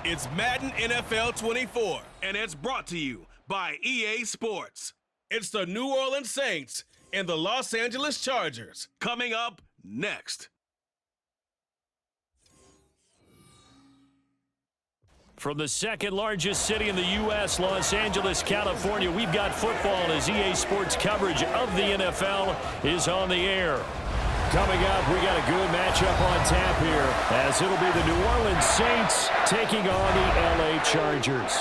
It's Madden NFL 24, and it's brought to you by EA Sports. It's the New Orleans Saints and the Los Angeles Chargers. Coming up next. From the second largest city in the U.S., Los Angeles, California, we've got football as EA Sports coverage of the NFL is on the air. Coming up, we got a good matchup on tap here, as it'll be the New Orleans Saints taking on the L.A. Chargers.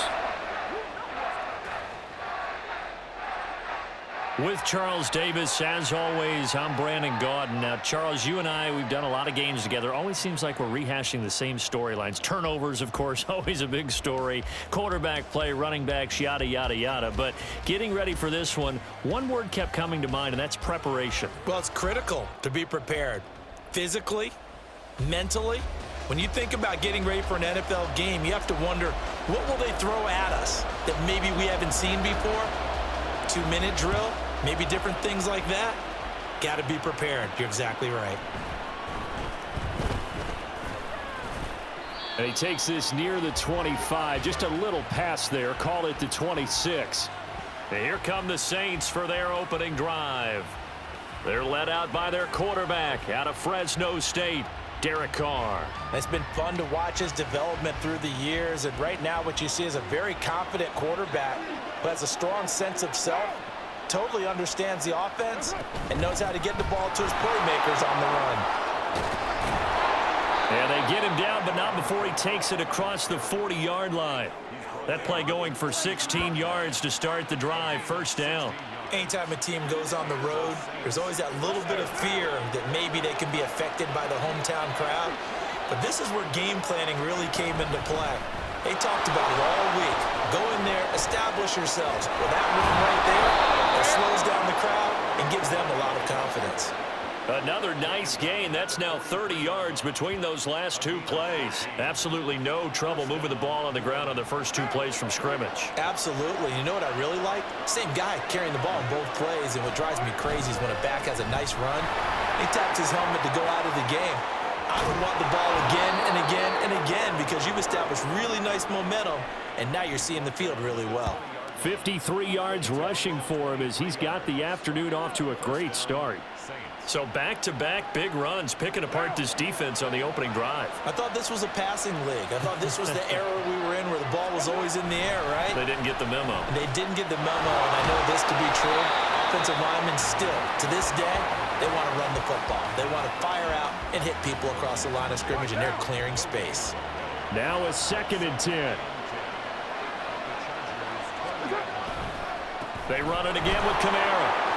With Charles Davis, as always, I'm Brandon Gaudin. Now, Charles, you and I, we've done a lot of games together. Always seems like we're rehashing the same storylines. Turnovers, of course, always a big story. Quarterback play, running backs, yada, yada, yada. But getting ready for this one word kept coming to mind, and that's preparation. Well, it's critical to be prepared. Physically, mentally. When you think about getting ready for an NFL game, you have to wonder, what will they throw at us that maybe we haven't seen before? 2-minute drill, maybe different things like that. Got to be prepared. You're exactly right. And he takes this near the 25. Just a little pass there. Call it the 26. And here come the Saints for their opening drive. They're led out by their quarterback out of Fresno State, Derek Carr. It's been fun to watch his development through the years, and right now what you see is a very confident quarterback who has a strong sense of self, totally understands the offense, and knows how to get the ball to his playmakers on the run. And they get him down, but not before he takes it across the 40-yard line. That play going for 16 yards to start the drive, first down. Anytime a team goes on the road, there's always that little bit of fear that maybe they can be affected by the hometown crowd. But this is where game planning really came into play. They talked about it all week. Go in there, establish yourselves. Well, that run right there, that slows down the crowd and gives them a lot of confidence. Another nice gain. That's now 30 yards between those last two plays. Absolutely no trouble moving the ball on the ground on the first two plays from scrimmage. Absolutely. You know what I really like? Same guy carrying the ball in both plays, and what drives me crazy is when a back has a nice run, he taps his helmet to go out of the game. I would want the ball again and again and again because you've established really nice momentum, and now you're seeing the field really well. 53 yards rushing for him as he's got the afternoon off to a great start. So back-to-back big runs, picking apart this defense on the opening drive. I thought this was a passing league. I thought this was the era we were in where the ball was always in the air, right? They didn't get the memo. And they didn't get the memo, and I know this to be true. Offensive linemen still, to this day, they want to run the football. They want to fire out and hit people across the line of scrimmage, and they're clearing space. Now a 2nd and 10. They run it again with Kamara.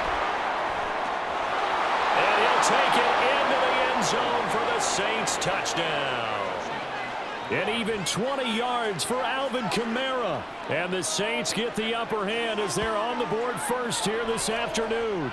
And he'll take it into the end zone for the Saints touchdown. And even 20 yards for Alvin Kamara. And the Saints get the upper hand as they're on the board first here this afternoon.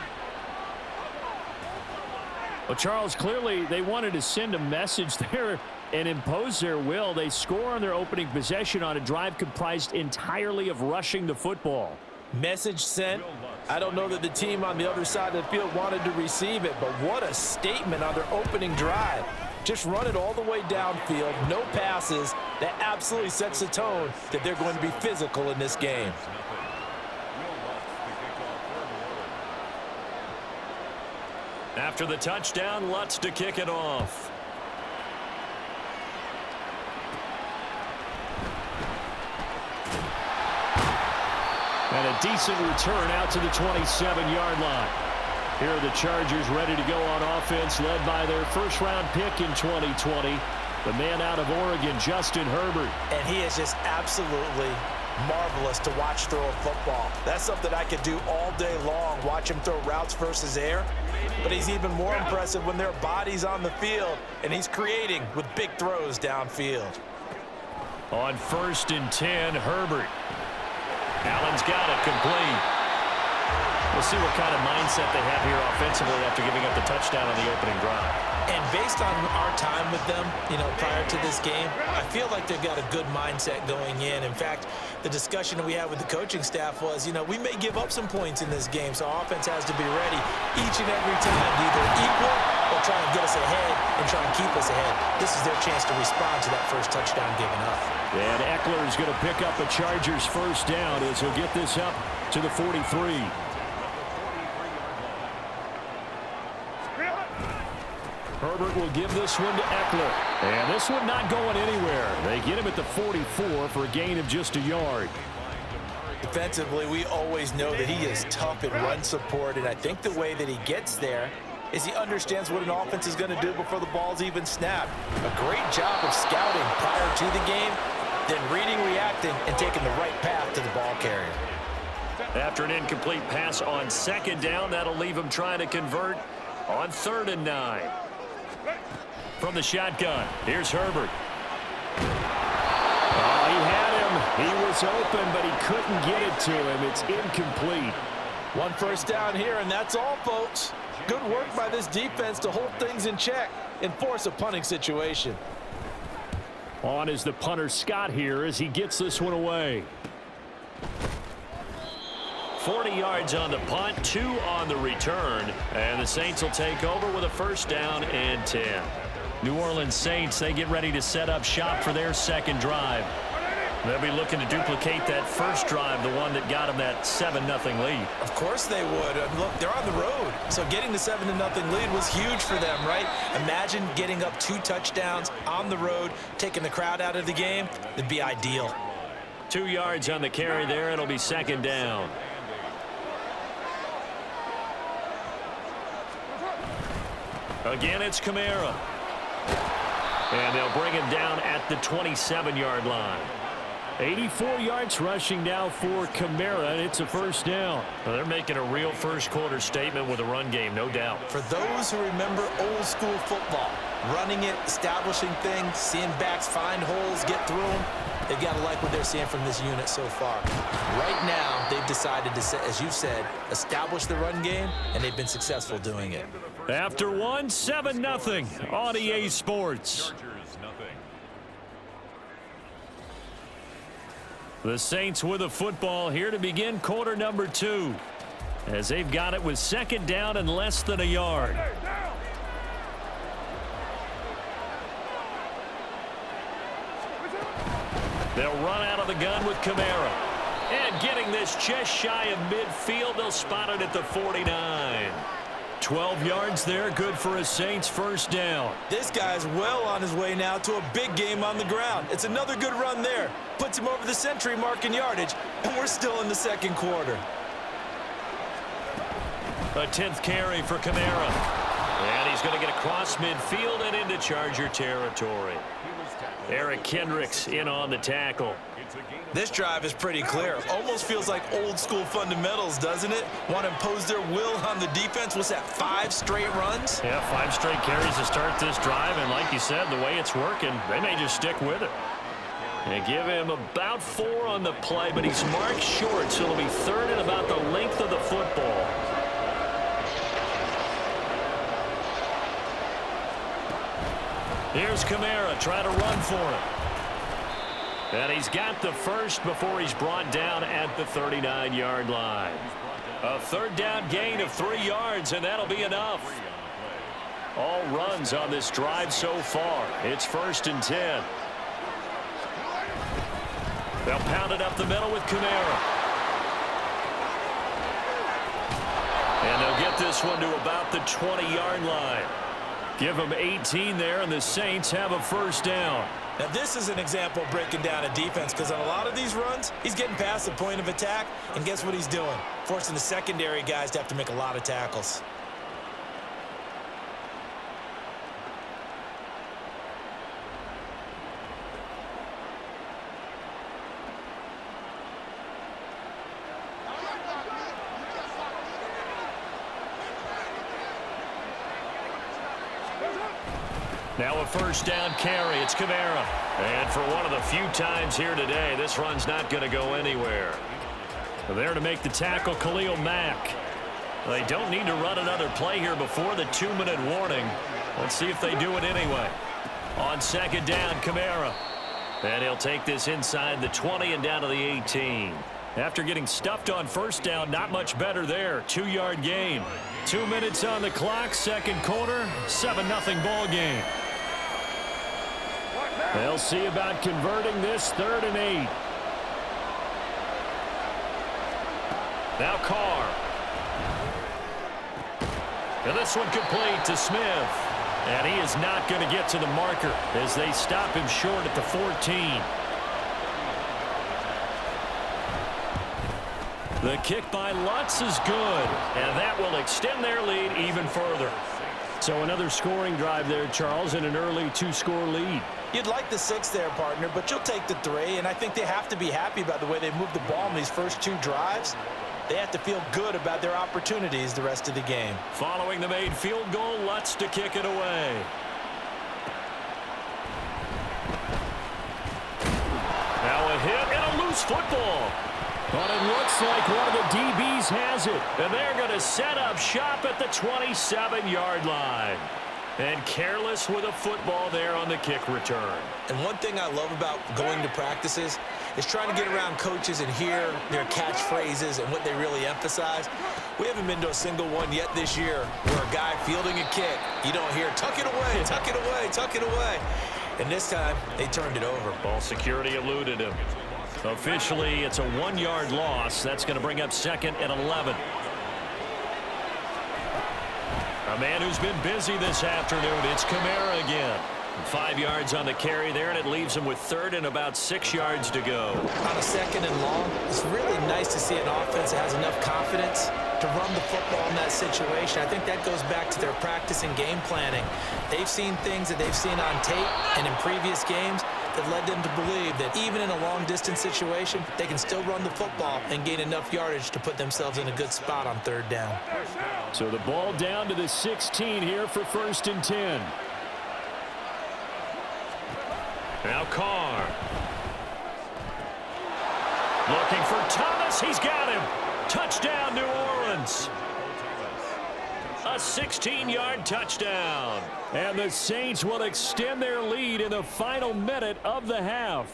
Well, Charles, clearly they wanted to send a message there and impose their will. They score on their opening possession on a drive comprised entirely of rushing the football. Message sent. I don't know that the team on the other side of the field wanted to receive it, but what a statement on their opening drive. Just run it all the way downfield, no passes. That absolutely sets the tone that they're going to be physical in this game. After the touchdown, Lutz to kick it off. And a decent return out to the 27-yard line. Here are the Chargers ready to go on offense, led by their first-round pick in 2020, the man out of Oregon, Justin Herbert. And he is just absolutely marvelous to watch throw a football. That's something I could do all day long, watch him throw routes versus air. But he's even more impressive when there are bodies on the field, and he's creating with big throws downfield. On 1st and 10, Herbert. Allen's got it complete. We'll see what kind of mindset they have here offensively after giving up the touchdown on the opening drive. And based on our time with them, prior to this game, I feel like they've got a good mindset going in. In fact, the discussion that we had with the coaching staff was, we may give up some points in this game, so our offense has to be ready each and every time to either equal They'll try and get us ahead and try and keep us ahead. This is their chance to respond to that first touchdown given up. And Eckler is going to pick up a Chargers first down as he'll get this up to the 43. Herbert will give this one to Eckler. And this one not going anywhere. They get him at the 44 for a gain of just a yard. Defensively, we always know that he is tough at run support, and I think the way that he gets there is he understands what an offense is going to do before the ball's even snapped. A great job of scouting prior to the game, then reading, reacting, and taking the right path to the ball carrier. After an incomplete pass on second down, that'll leave him trying to convert on 3rd and 9. From the shotgun, here's Herbert. Oh, he had him. He was open, but he couldn't get it to him. It's incomplete. One first down here, and that's all, folks. Good work by this defense to hold things in check and force a punting situation. On is the punter, Scott, here as he gets this one away. 40 yards on the punt, 2 on the return, and the Saints will take over with a first down and 10. New Orleans Saints, they get ready to set up shop for their second drive. They'll be looking to duplicate that first drive, the one that got them that 7-0 lead. Of course they would. Look, they're on the road, so getting the 7-0 lead was huge for them, right? Imagine getting up 2 touchdowns on the road, taking the crowd out of the game. It'd be ideal. 2 yards on the carry there. It'll be second down. Again, it's Kamara. And they'll bring him down at the 27-yard line. 84 yards rushing now for Kamara, and it's a first down. Well, they're making a real first-quarter statement with a run game, no doubt. For those who remember old-school football, running it, establishing things, seeing backs find holes, get through them, they've got to like what they're seeing from this unit so far. Right now, they've decided to, as you said, establish the run game, and they've been successful doing it. After 7-0 on EA Sports. The Saints with the football here to begin quarter number 2. As they've got it with second down and less than a yard. They'll run out of the gun with Kamara. And getting this just shy of midfield, they'll spot it at the 49. 12 yards there, good for a Saints first down. This guy's well on his way now to a big game on the ground. It's another good run there. Puts him over the century mark in yardage, and we're still in the second quarter. A 10th carry for Kamara. And he's going to get across midfield and into Charger territory. Eric Kendricks in on the tackle. This drive is pretty clear. Almost feels like old school fundamentals, doesn't it? Want to impose their will on the defense. What's that, 5 straight runs? Yeah, 5 straight carries to start this drive. And like you said, the way it's working, they may just stick with it. And give him about 4 on the play, but he's marked short, so it'll be 3rd and about the length of the football. Here's Kamara trying to run for him. And he's got the first before he's brought down at the 39-yard line. A 3rd down gain of 3 yards, and that'll be enough. All runs on this drive so far. It's 1st and 10. They'll pound it up the middle with Kamara. And they'll get this one to about the 20-yard line. Give them 18 there, and the Saints have a first down. Now, this is an example of breaking down a defense, because on a lot of these runs, he's getting past the point of attack, and guess what he's doing? Forcing the secondary guys to have to make a lot of tackles. Now a first down carry. It's Kamara. And for one of the few times here today, this run's not going to go anywhere. There to make the tackle, Khalil Mack. They don't need to run another play here before the 2-minute warning. Let's see if they do it anyway. On second down, Kamara. And he'll take this inside the 20 and down to the 18. After getting stuffed on first down, not much better there. 2-yard gain. 2 minutes on the clock, second quarter, 7-0 ball game. They'll see about converting this 3rd and 8. Now Carr. And this one complete to Smith. And he is not going to get to the marker as they stop him short at the 14. The kick by Lutz is good, and that will extend their lead even further. So another scoring drive there, Charles, and an early 2-score lead. You'd like the 6 there, partner, but you'll take the 3, and I think they have to be happy about the way they moved the ball in these first 2 drives. They have to feel good about their opportunities the rest of the game. Following the made field goal, Lutz to kick it away. Now a hit and a loose football. But it looks like one of the DBs has it. And they're going to set up shop at the 27-yard line. And careless with a football there on the kick return. And one thing I love about going to practices is trying to get around coaches and hear their catchphrases and what they really emphasize. We haven't been to a single one yet this year where a guy fielding a kick, you don't hear, tuck it away, tuck it away, tuck it away. And this time, they turned it over. Ball security eluded him. Officially, it's a 1-yard loss. That's going to bring up 2nd and 11. A man who's been busy this afternoon, it's Kamara again. 5 yards on the carry there, and it leaves him with 3rd and about 6 yards to go. On a 2nd and long, it's really nice to see an offense that has enough confidence to run the football in that situation. I think that goes back to their practice and game planning. They've seen things that they've seen on tape and in previous games that led them to believe that even in a long-distance situation, they can still run the football and gain enough yardage to put themselves in a good spot on 3rd down. So the ball down to the 16 here for 1st and 10. Now Carr. Looking for Thomas. He's got him. Touchdown, New Orleans. A 16-yard touchdown. And the Saints will extend their lead in the final minute of the half.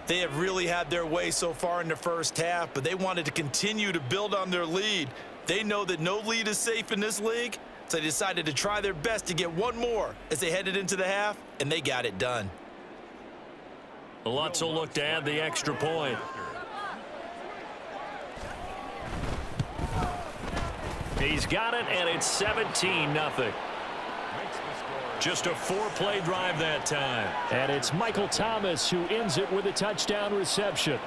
They have really had their way so far in the first half, but they wanted to continue to build on their lead. They know that no lead is safe in this league, so they decided to try their best to get one more as they headed into the half, and they got it done. Lutz will look to add the extra point. He's got it, and it's 17-0. Just a 4-play drive that time. And it's Michael Thomas who ends it with a touchdown reception.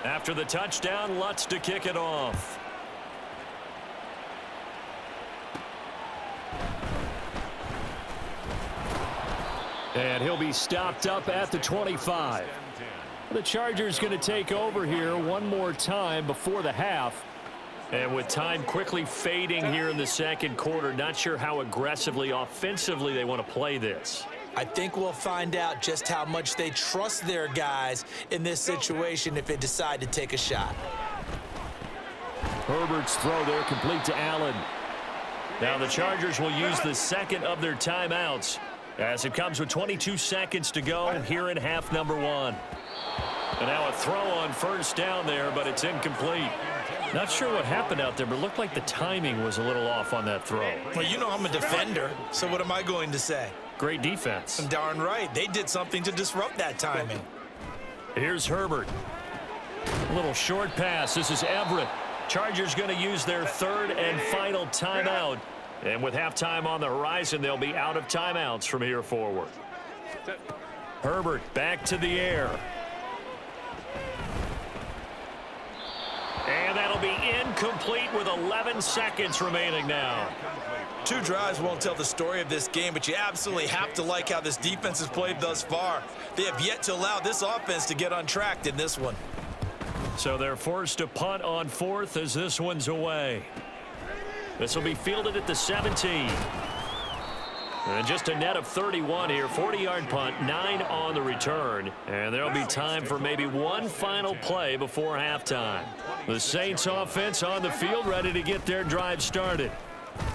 After the touchdown, Lutz to kick it off. And he'll be stopped up at the 25. The Chargers going to take over here one more time before the half. And with time quickly fading here in the second quarter, not sure how aggressively, offensively they want to play this. I think we'll find out just how much they trust their guys in this situation if they decide to take a shot. Herbert's throw there complete to Allen. Now the Chargers will use the second of their timeouts as it comes with 22 seconds to go here in half number 1. And now a throw on first down there, but it's incomplete. Not sure what happened out there, but it looked like the timing was a little off on that throw. Well, you know I'm a defender, so what am I going to say? Great defense. Darn right. They did something to disrupt that timing. Here's Herbert. A little short pass. This is Everett. Chargers going to use their 3rd and final timeout. And with halftime on the horizon, they'll be out of timeouts from here forward. Herbert back to the air. And that'll be incomplete with 11 seconds remaining now. 2 drives won't tell the story of this game, but you absolutely have to like how this defense has played thus far. They have yet to allow this offense to get untracked in this one. So they're forced to punt on 4th as this one's away. This will be fielded at the 17. And just a net of 31 here, 40-yard punt, 9 on the return. And there'll be time for maybe one final play before halftime. The Saints offense on the field ready to get their drive started.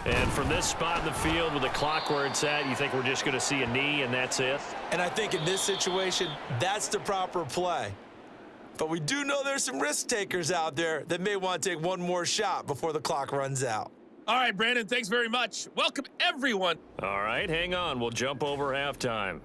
And from this spot in the field with the clock where it's at, you think we're just going to see a knee and that's it? And I think in this situation, that's the proper play. But we do know there's some risk takers out there that may want to take one more shot before the clock runs out. All right, Brandon, thanks very much. Welcome, everyone. All right, hang on. We'll jump over halftime.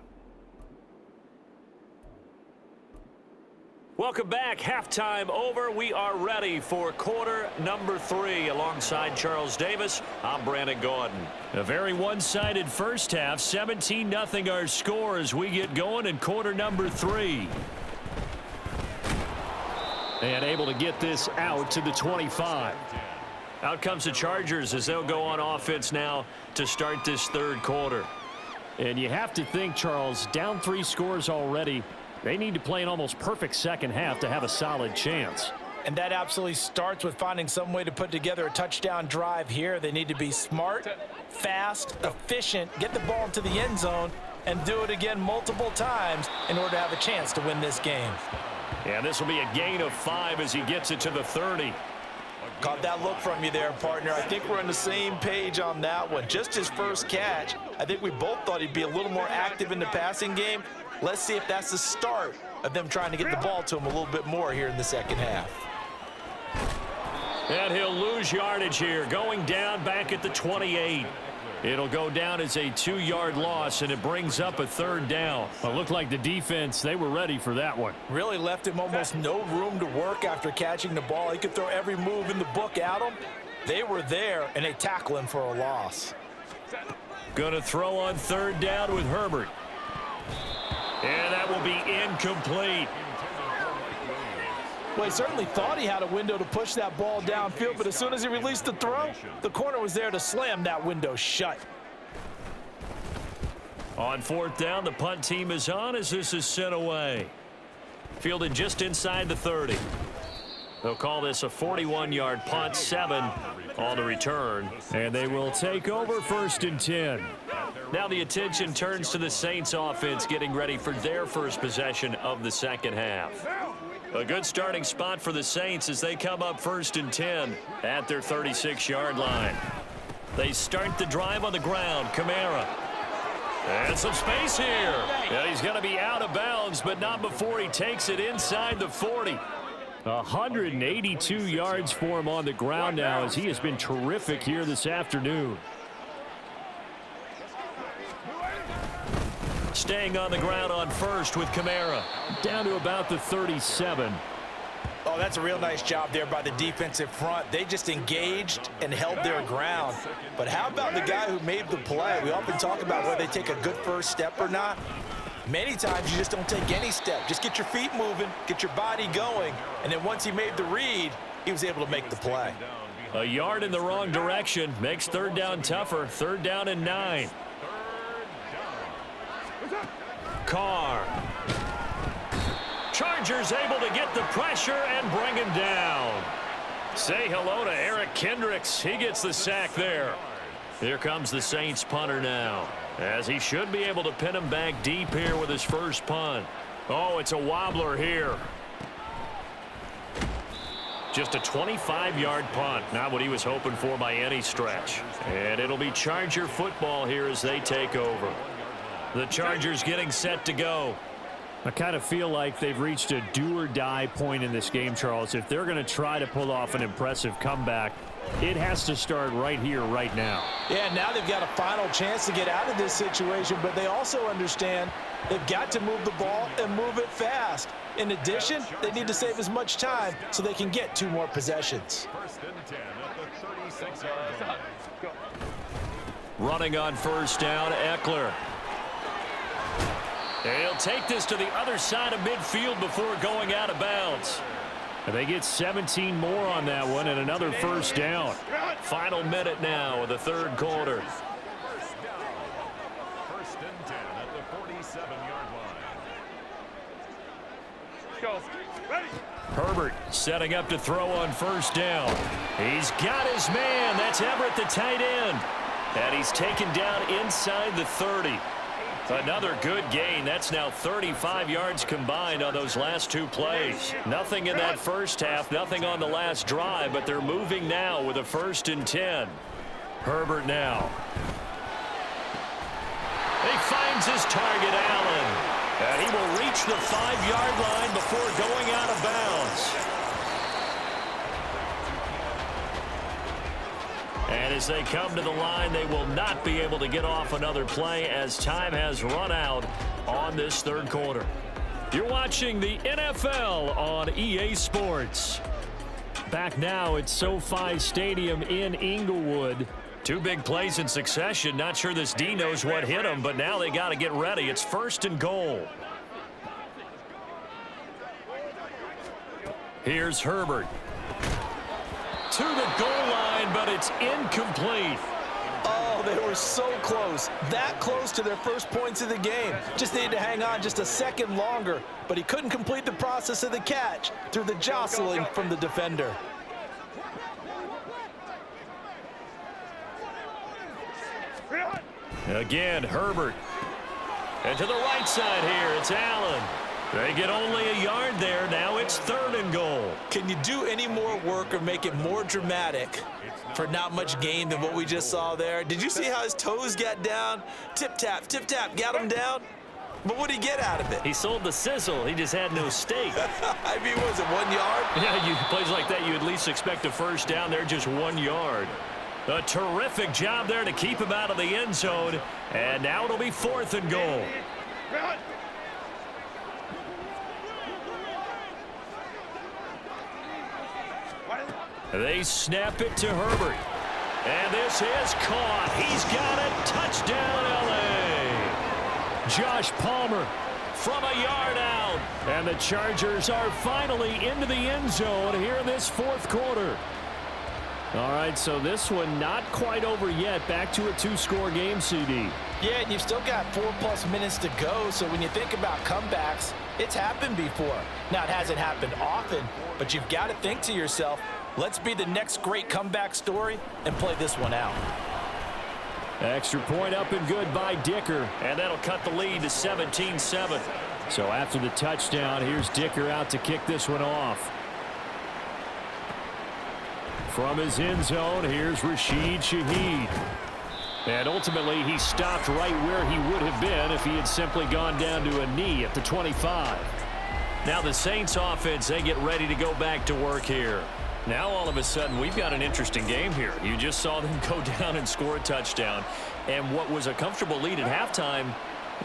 Welcome back. Halftime over. We are ready for quarter number 3. Alongside Charles Davis, I'm Brandon Gordon. A very one-sided first half. 17-0 our score as we get going in quarter number 3. And able to get this out to the 25. Out comes the Chargers as they'll go on offense now to start this third quarter. And you have to think, Charles, down 3 scores already. They need to play an almost perfect second half to have a solid chance. And that absolutely starts with finding some way to put together a touchdown drive here. They need to be smart, fast, efficient, get the ball into the end zone, and do it again multiple times in order to have a chance to win this game. Yeah, this will be a gain of 5 as he gets it to the 30. Caught that look from you there, partner. I think we're on the same page on that one. Just his first catch, I think we both thought he'd be a little more active in the passing game. Let's see if that's the start of them trying to get the ball to him a little bit more here in the second half. And he'll lose yardage here, going down back at the 28. It'll go down as a 2-yard loss, and it brings up a third down. Well, it looked like the defense, they were ready for that one. Really left him almost no room to work after catching the ball. He could throw every move in the book at him. They were there, and they tackle him for a loss. Going to throw on third down with Herbert. And that will be incomplete. Well, he certainly thought he had a window to push that ball downfield, but as soon as he released the throw, the corner was there to slam that window shut. On fourth down, the punt team is on as this is sent away. Fielded just inside the 30. They'll call this a 41-yard punt, 7 on the return. And they will take over 1st and 10. Now the attention turns to the Saints offense getting ready for their first possession of the second half. A good starting spot for the Saints as they come up 1st and 10 at their 36-yard line. They start the drive on the ground. Kamara. And some space here. And he's going to be out of bounds, but not before he takes it inside the 40. 182 yards for him on the ground now as he has been terrific here this afternoon. Staying on the ground on first with Kamara. Down to about the 37. Oh, that's a real nice job there by the defensive front. They just engaged and held their ground. But how about the guy who made the play? We often talk about whether they take a good first step or not. Many times you just don't take any step. Just get your feet moving, get your body going, and then once he made the read, he was able to make the play. A yard in the wrong direction makes third down tougher. 3rd down and 9. Carr. Chargers able to get the pressure and bring him down. Say hello to Eric Kendricks. He gets the sack there. Here comes the Saints punter now, as he should be able to pin him back deep here with his first punt. Oh, it's a wobbler here. Just a 25-yard punt. Not what he was hoping for by any stretch. And it'll be Charger football here as they take over. The Chargers getting set to go. I kind of feel like they've reached a do-or-die point in this game, Charles. If they're going to try to pull off an impressive comeback, it has to start right here, right now. Yeah, now they've got a final chance to get out of this situation, but they also understand they've got to move the ball and move it fast. In addition, they need to save as much time so they can get 2 more possessions. 1st and 10 at the 36-yard line. Running on first down, Eckler. He'll take this to the other side of midfield before going out of bounds. And they get 17 more on that one and another first down. Final minute now of the third quarter. 1st and 10 at the 47-yard line. Herbert setting up to throw on first down. He's got his man. That's Everett, the tight end. And he's taken down inside the 30. Another good gain. That's now 35 yards combined on those last 2 plays. Nothing in that first half, nothing on the last drive, but they're moving now with a 1st and 10. Herbert now. He finds his target, Allen. And he will reach the 5-yard line before going out of bounds. And as they come to the line, they will not be able to get off another play as time has run out on this third quarter. You're watching the NFL on EA Sports. Back now at SoFi Stadium in Inglewood. Two big plays in succession. Not sure this D knows what hit him, but now they got to get ready. It's 1st and goal. Here's Herbert. To the goal line, but it's incomplete. Oh, they were so close. That close to their first points of the game. Just needed to hang on just a second longer, but he couldn't complete the process of the catch through the jostling from the defender. Again, Herbert. And to the right side here, it's Allen. They get only a yard there. Now it's 3rd and goal. Can you do any more work or make it more dramatic for not much gain than what we just saw there? Did you see how his toes got down? Tip-tap, got him down. But what did he get out of it? He sold the sizzle. He just had no steak. I mean, was it 1 yard? Yeah, plays like that, you at least expect a first down there, just 1 yard. A terrific job there to keep him out of the end zone. And now it'll be 4th and goal. They snap it to Herbert. And this is caught. He's got it. Touchdown, L.A. Josh Palmer from a yard out. And the Chargers are finally into the end zone here in this 4th quarter. All right, so this one not quite over yet. Back to a 2-score game, CD. Yeah, and you've still got 4+ minutes to go, so when you think about comebacks, it's happened before. Now, it hasn't happened often, but you've got to think to yourself, let's be the next great comeback story and play this one out. Extra point up and good by Dicker. And that'll cut the lead to 17-7. So after the touchdown, here's Dicker out to kick this one off. From his end zone, here's Rashid Shaheed. And ultimately, he stopped right where he would have been if he had simply gone down to a knee at the 25. Now the Saints offense, they get ready to go back to work here. Now all of a sudden, we've got an interesting game here. You just saw them go down and score a touchdown. And what was a comfortable lead at halftime,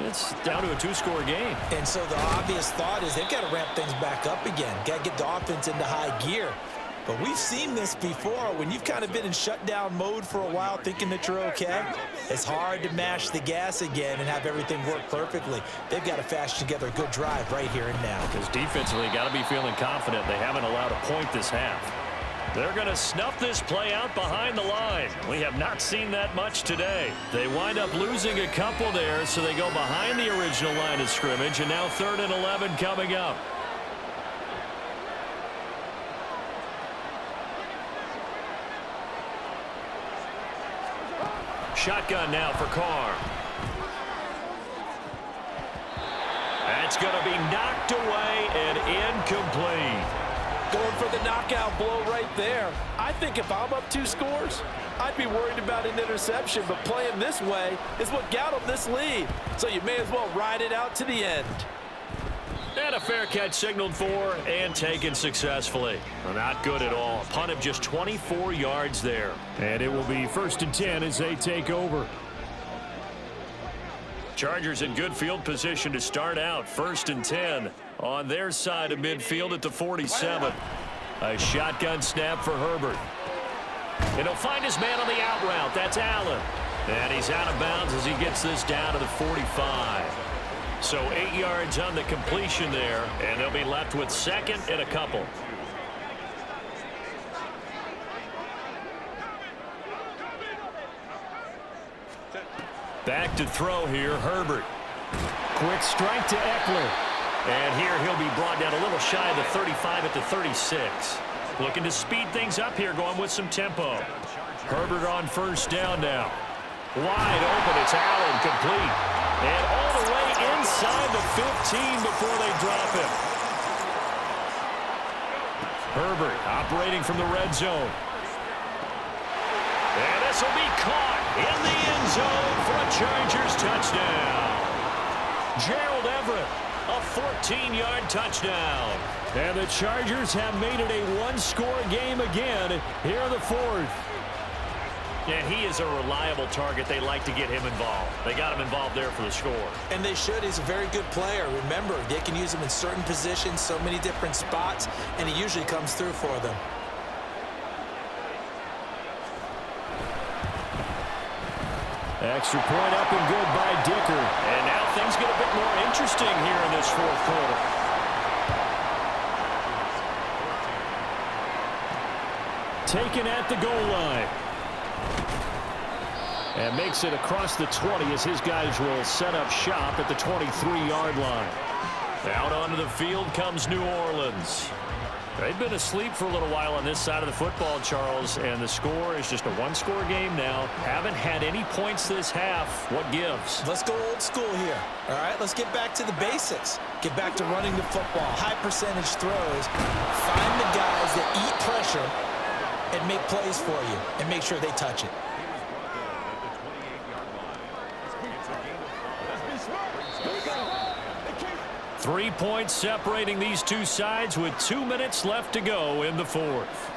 it's down to a 2-score game. And so the obvious thought is they've got to ramp things back up again. Got to get the offense into high gear. But we've seen this before. When you've kind of been in shutdown mode for a while thinking that you're okay, it's hard to mash the gas again and have everything work perfectly. They've got to fashion together a good drive right here and now. Because defensively, got to be feeling confident. They haven't allowed a point this half. They're going to snuff this play out behind the line. We have not seen that much today. They wind up losing a couple there, so they go behind the original line of scrimmage, and now 3rd and 11 coming up. Shotgun now for Carr. That's going to be knocked away and incomplete. Going for the knockout blow right there. I think if I'm up 2 scores, I'd be worried about an interception, but playing this way is what got them this lead. So you may as well ride it out to the end. And a fair catch signaled for and taken successfully. Well, not good at all. A punt of just 24 yards there. And it will be 1st and 10 as they take over. Chargers in good field position to start out. 1st and 10 on their side of midfield at the 47. A shotgun snap for Herbert. And he'll find his man on the out route. That's Allen. And he's out of bounds as he gets this down to the 45. So 8 yards on the completion there, and they'll be left with 2nd and a couple. Back to throw here, Herbert. Quick strike to Eckler. And here he'll be brought down a little shy of the 35 at the 36. Looking to speed things up here, going with some tempo. Herbert on 1st down now. Wide open, it's Allen, complete. And all the way inside the 15 before they drop him. Herbert operating from the red zone. And this will be caught in the end zone for a Chargers touchdown. Gerald Everett, a 14-yard touchdown. And the Chargers have made it a one-score game again here in the fourth. And he is a reliable target. They like to get him involved. They got him involved there for the score. And they should. He's a very good player. Remember, they can use him in certain positions, so many different spots, and he usually comes through for them. Extra point up and good by Dicker. And now things get a bit more interesting here in this fourth quarter. Taken at the goal line. And makes it across the 20 as his guys will set up shop at the 23-yard line. Out onto the field comes New Orleans. They've been asleep for a little while on this side of the football, Charles, and the score is just a one-score game now. Haven't had any points this half. What gives? Let's go old school here. All right, let's get back to the basics. Get back to running the football, high percentage throws. Find the guys that eat pressure and make plays for you and make sure they touch it. 3 points separating these two sides with 2 minutes left to go in the fourth.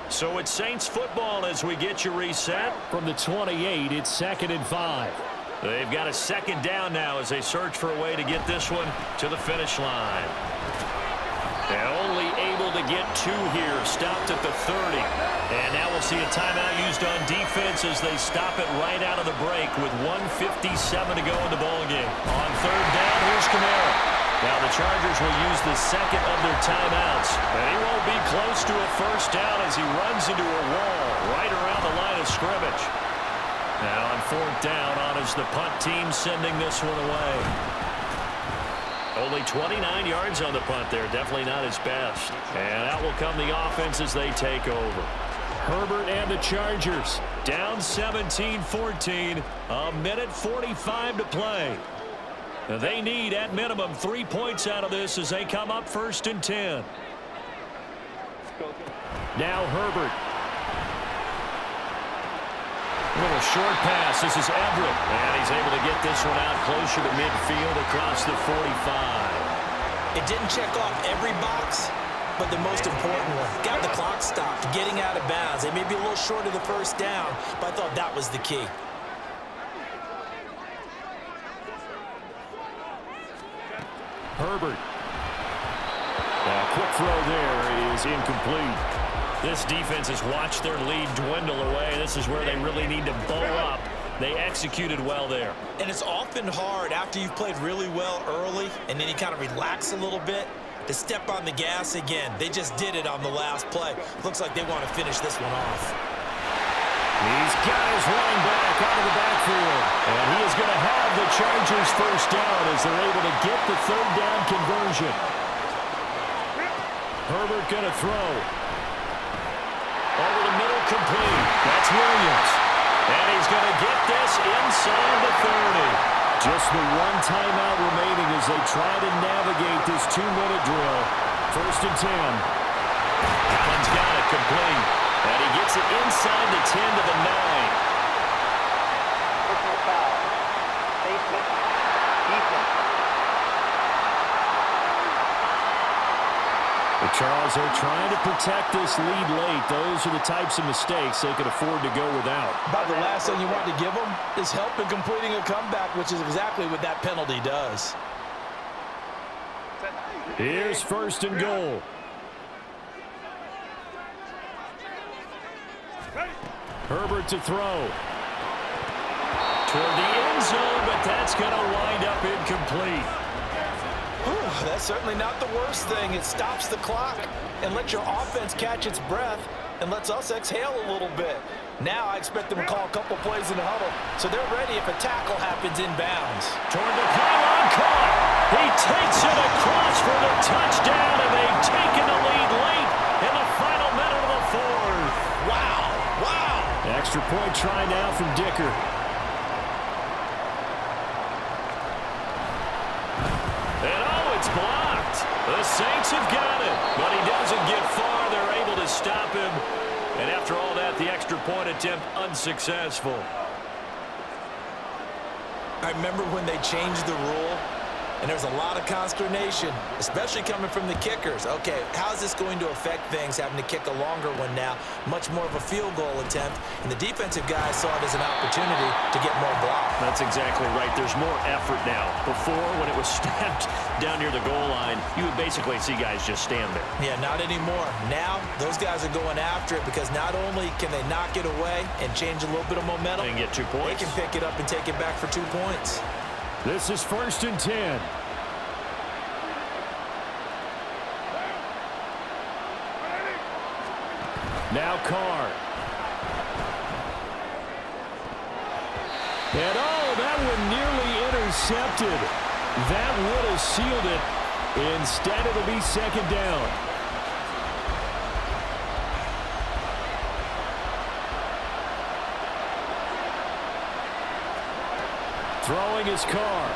So it's Saints football as we get you reset. From the 28, it's 2nd and 5. They've got a second down now as they search for a way to get this one to the finish line. And only able to get 2 here, stopped at the 30. And now we'll see a timeout used on defense as they stop it right out of the break with 1:57 to go in the ballgame. On third down, here's Kamara. Now the Chargers will use the second of their timeouts. And he won't be close to a first down as he runs into a wall right around the line of scrimmage. Now on fourth down, on is the punt team sending this one away. Only 29 yards on the punt there. Definitely not his best. And out will come the offense as they take over. Herbert and the Chargers down 17-14. A minute 45 to play. They need, at minimum, 3 points out of this as they come up 1st and 10. Now Herbert. Little short pass. This is Everett. And he's able to get this one out closer to midfield across the 45. It didn't check off every box, but the most important one. Got the clock stopped, getting out of bounds. They may be a little short of the first down, but I thought that was the key. Herbert. Quick throw there is incomplete. This defense has watched their lead dwindle away. This is where they really need to bow up. They executed well there. And it's often hard after you've played really well early and then you kind of relax a little bit to step on the gas again. They just did it on the last play. Looks like they want to finish this one off. These guys running back out of the backfield. And he is going to have the Chargers first down as they're able to get the third down conversion. Herbert going to throw. Over the middle, complete. That's Williams. And he's going to get this inside the 30. Just the one timeout remaining as they try to navigate this 2-minute drill. 1st and 10. One's got it, complete. And he gets it inside the 10 to the 9. Personal foul. Safety. Defense. But Charles, they're trying to protect this lead late. Those are the types of mistakes they can afford to go without. About the last thing you want to give them is help in completing a comeback, which is exactly what that penalty does. Here's 1st and goal. Herbert to throw. Toward the end zone, but that's going to wind up incomplete. Whew, that's certainly not the worst thing. It stops the clock and lets your offense catch its breath and lets us exhale a little bit. Now I expect them to call a couple plays in the huddle, so they're ready if a tackle happens inbounds. Toward the pylon, caught. He takes it across for the touchdown, and they've taken the lead late in the final minute of the fourth. Wow, wow. Extra point try now from Dicker. And oh, it's blocked. The Saints have got it, but he doesn't get far. They're able to stop him And after all that, the extra point attempt unsuccessful. I remember when they changed the rule, and there was a lot of consternation, especially coming from the kickers. Okay, how's this going to affect things, having to kick a longer one now, much more of a field goal attempt, and the defensive guys saw it as an opportunity to get more block. That's exactly right. There's more effort now. Before, when it was snapped down near the goal line, you would basically see guys just stand there. Yeah, not anymore. Now, those guys are going after it because not only can they knock it away and change a little bit of momentum, And get 2 points. they can pick it up and take it back for 2 points. This is 1st and 10. Now Carr. And that one nearly intercepted. That would have sealed it. Instead, it'll be 2nd down. Throwing his Carr.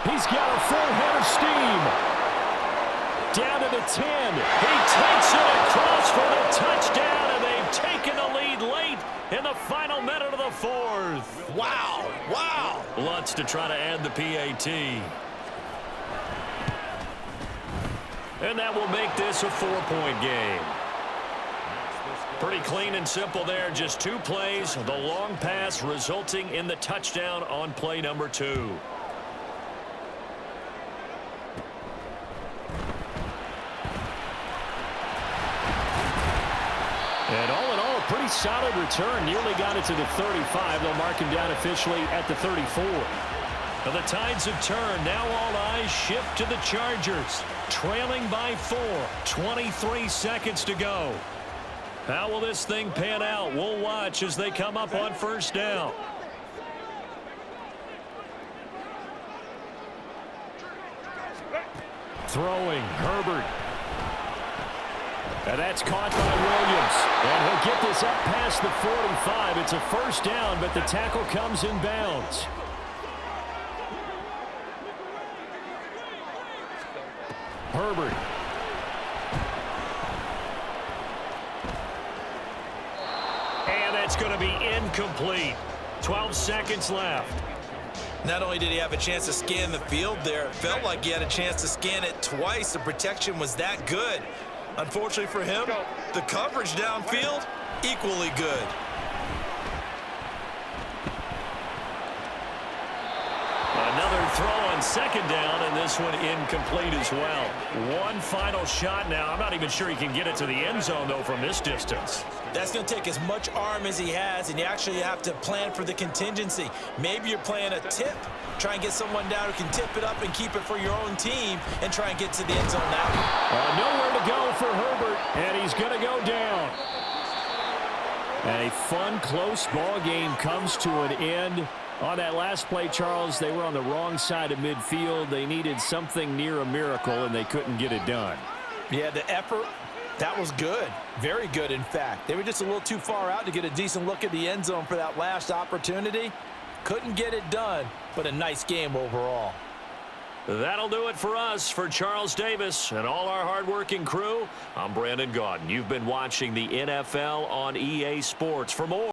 He's got a full head of steam. Down to the 10. He takes it across for the touchdown, and they've taken the lead late in the final minute of the 4th. Wow, wow. Lutz to try to add the PAT. And that will make this a 4-point game. Pretty clean and simple there. Just 2 plays. The long pass resulting in the touchdown on play number 2. And all in all, a pretty solid return. Nearly got it to the 35. They'll mark him down officially at the 34. Now the tides have turned. Now all eyes shift to the Chargers. Trailing by 4. 23 seconds to go. How will this thing pan out? We'll watch as they come up on 1st down. Throwing, Herbert. And that's caught by Williams. And he'll get this up past the 45. It's a 1st down, but the tackle comes in bounds. Herbert. And that's going to be incomplete. 12 seconds left. Not only did he have a chance to scan the field there, it felt like he had a chance to scan it twice. The protection was that good. Unfortunately for him, the coverage downfield, equally good. Another throw on 2nd down, and this one incomplete as well. One final shot now. I'm not even sure he can get it to the end zone, though, from this distance. That's going to take as much arm as he has, and you actually have to plan for the contingency. Maybe you're playing a tip. Try and get someone down who can tip it up and keep it for your own team and try and get to the end zone now. Nowhere to go for Herbert, and he's going to go down. And a fun, close ball game comes to an end. On that last play, Charles, they were on the wrong side of midfield. They needed something near a miracle, and they couldn't get it done. Yeah, the effort, that was good. Very good, in fact. They were just a little too far out to get a decent look at the end zone for that last opportunity. Couldn't get it done, but a nice game overall. That'll do it for us. For Charles Davis and all our hardworking crew, I'm Brandon Gaudin. You've been watching the NFL on EA Sports. For more